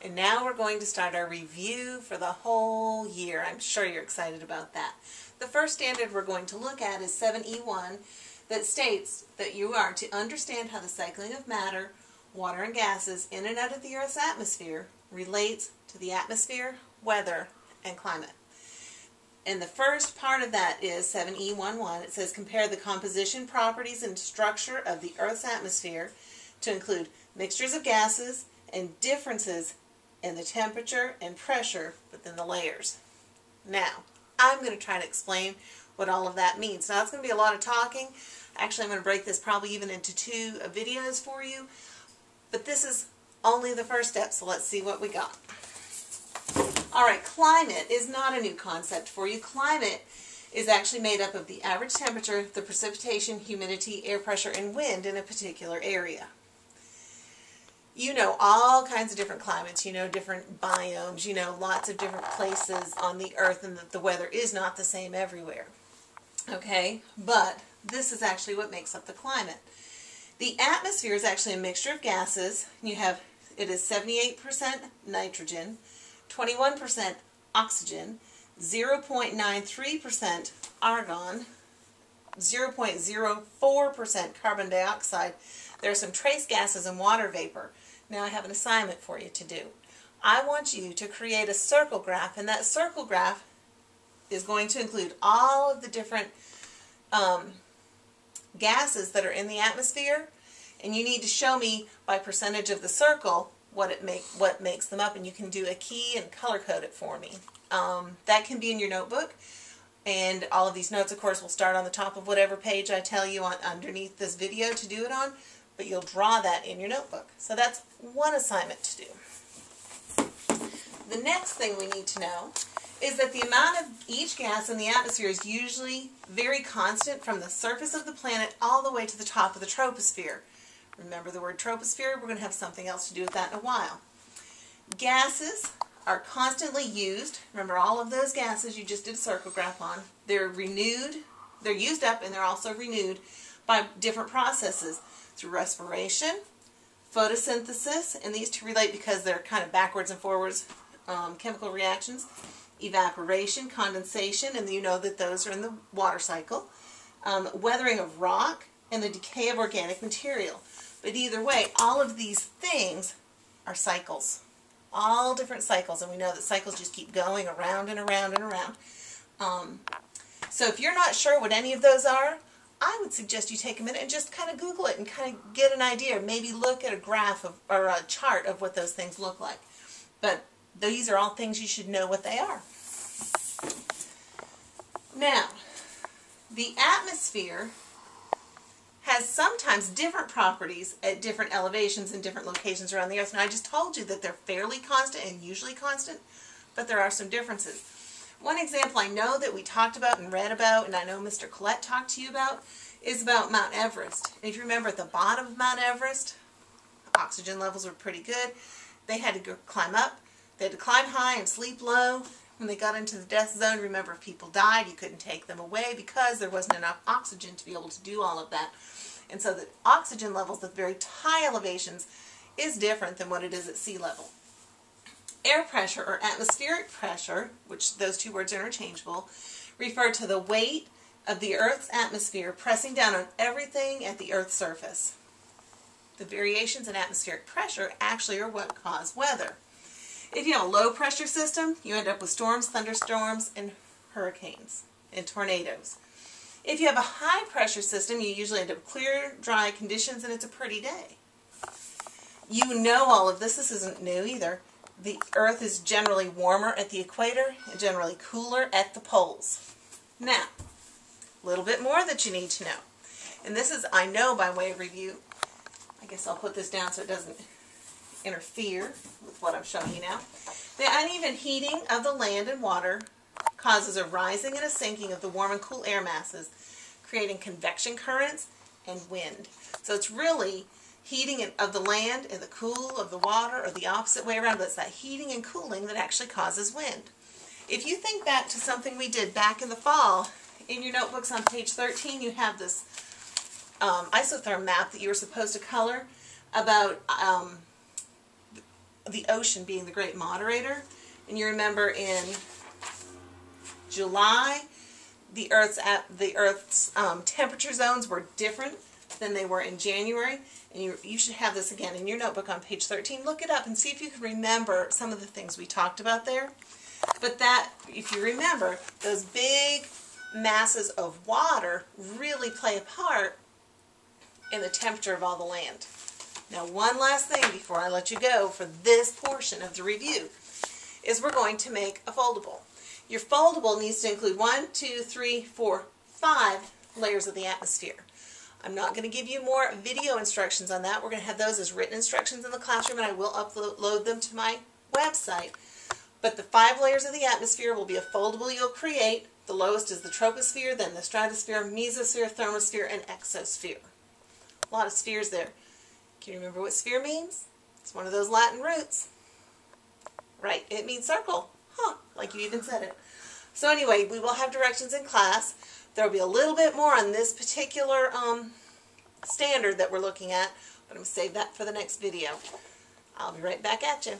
And now we're going to start our review for the whole year. I'm sure you're excited about that. The first standard we're going to look at is 7.E.1 that states that you are to understand how the cycling of matter, water, and gases in and out of the Earth's atmosphere relates to the atmosphere, weather, and climate. And the first part of that is 7.E.1.1. It says compare the composition, properties, and structure of the Earth's atmosphere to include mixtures of gases and differences in the temperature and pressure within the layers. Now, I'm going to try to explain what all of that means. Now, it's going to be a lot of talking. Actually, I'm going to break this probably even into 2 videos for you. But this is only the first step, so let's see what we got. Alright, climate is not a new concept for you. Climate is actually made up of the average temperature, the precipitation, humidity, air pressure, and wind in a particular area. You know all kinds of different climates, you know different biomes, you know lots of different places on the earth, and that the weather is not the same everywhere. Okay, but this is actually what makes up the climate. The atmosphere is actually a mixture of gases. It is 78% nitrogen, 21% oxygen, 0.93% argon, 0.04% carbon dioxide. There are some trace gases and water vapor. Now I have an assignment for you to do. I want you to create a circle graph, and that circle graph is going to include all of the different gases that are in the atmosphere, and you need to show me by percentage of the circle what makes them up, and you can do a key and color code it for me. That can be in your notebook, and all of these notes, of course, will start on the top of whatever page I tell you underneath this video to do it on, but you'll draw that in your notebook. So that's one assignment to do. The next thing we need to know is that the amount of each gas in the atmosphere is usually very constant from the surface of the planet all the way to the top of the troposphere. Remember the word troposphere? We're going to have something else to do with that in a while. Gases are constantly used. Remember all of those gases you just did a circle graph on. They're renewed, they're used up, and they're also renewed by different processes through respiration, photosynthesis, and these two relate because they're kind of backwards and forwards chemical reactions, evaporation, condensation, and you know that those are in the water cycle, weathering of rock, and the decay of organic material. But either way, all of these things are cycles. All different cycles, and we know that cycles just keep going around and around and around. So if you're not sure what any of those are, I would suggest you take a minute and just kind of Google it and kind of get an idea. Maybe look at a graph or a chart of what those things look like. But these are all things you should know what they are. Now, the atmosphere has sometimes different properties at different elevations and different locations around the Earth. Now, I just told you that they're fairly constant and usually constant, but there are some differences. One example I know that we talked about and read about, and I know Mr. Collette talked to you about, is about Mount Everest. And if you remember, at the bottom of Mount Everest, oxygen levels were pretty good. They had to go climb up. They had to climb high and sleep low. When they got into the death zone, remember, if people died, you couldn't take them away because there wasn't enough oxygen to be able to do all of that. And so the oxygen levels at very high elevations is different than what it is at sea level. Air pressure or atmospheric pressure, which those two words are interchangeable, refer to the weight of the Earth's atmosphere pressing down on everything at the Earth's surface. The variations in atmospheric pressure actually are what cause weather. If you have a low pressure system, you end up with storms, thunderstorms, and hurricanes and tornadoes. If you have a high pressure system, you usually end up with clear, dry conditions, and it's a pretty day. You know all of this. This isn't new either. The Earth is generally warmer at the equator and generally cooler at the poles. Now, a little bit more that you need to know. And this is, I know, by way of review. I guess I'll put this down so it doesn't interfere with what I'm showing you now. The uneven heating of the land and water causes a rising and a sinking of the warm and cool air masses, creating convection currents and wind. So it's really heating of the land and the cool of the water, or the opposite way around, but it's that heating and cooling that actually causes wind. If you think back to something we did back in the fall, in your notebooks on page 13 you have this isotherm map that you were supposed to color about the ocean being the great moderator. And you remember in July, the Earth's temperature zones were different than they were in January. And you should have this again in your notebook on page 13. Look it up and see if you can remember some of the things we talked about there. But that, if you remember, those big masses of water really play a part in the temperature of all the land. Now, one last thing before I let you go for this portion of the review is we're going to make a foldable. Your foldable needs to include 1, 2, 3, 4, 5 layers of the atmosphere. I'm not going to give you more video instructions on that. We're going to have those as written instructions in the classroom, and I will upload them to my website. But the 5 layers of the atmosphere will be a foldable you'll create. The lowest is the troposphere, then the stratosphere, mesosphere, thermosphere, and exosphere. A lot of spheres there. Can you remember what sphere means? It's one of those Latin roots. Right, it means circle. Huh, like you even said it. So anyway, we will have directions in class. There will be a little bit more on this particular standard that we're looking at, but I'm going to save that for the next video. I'll be right back at you.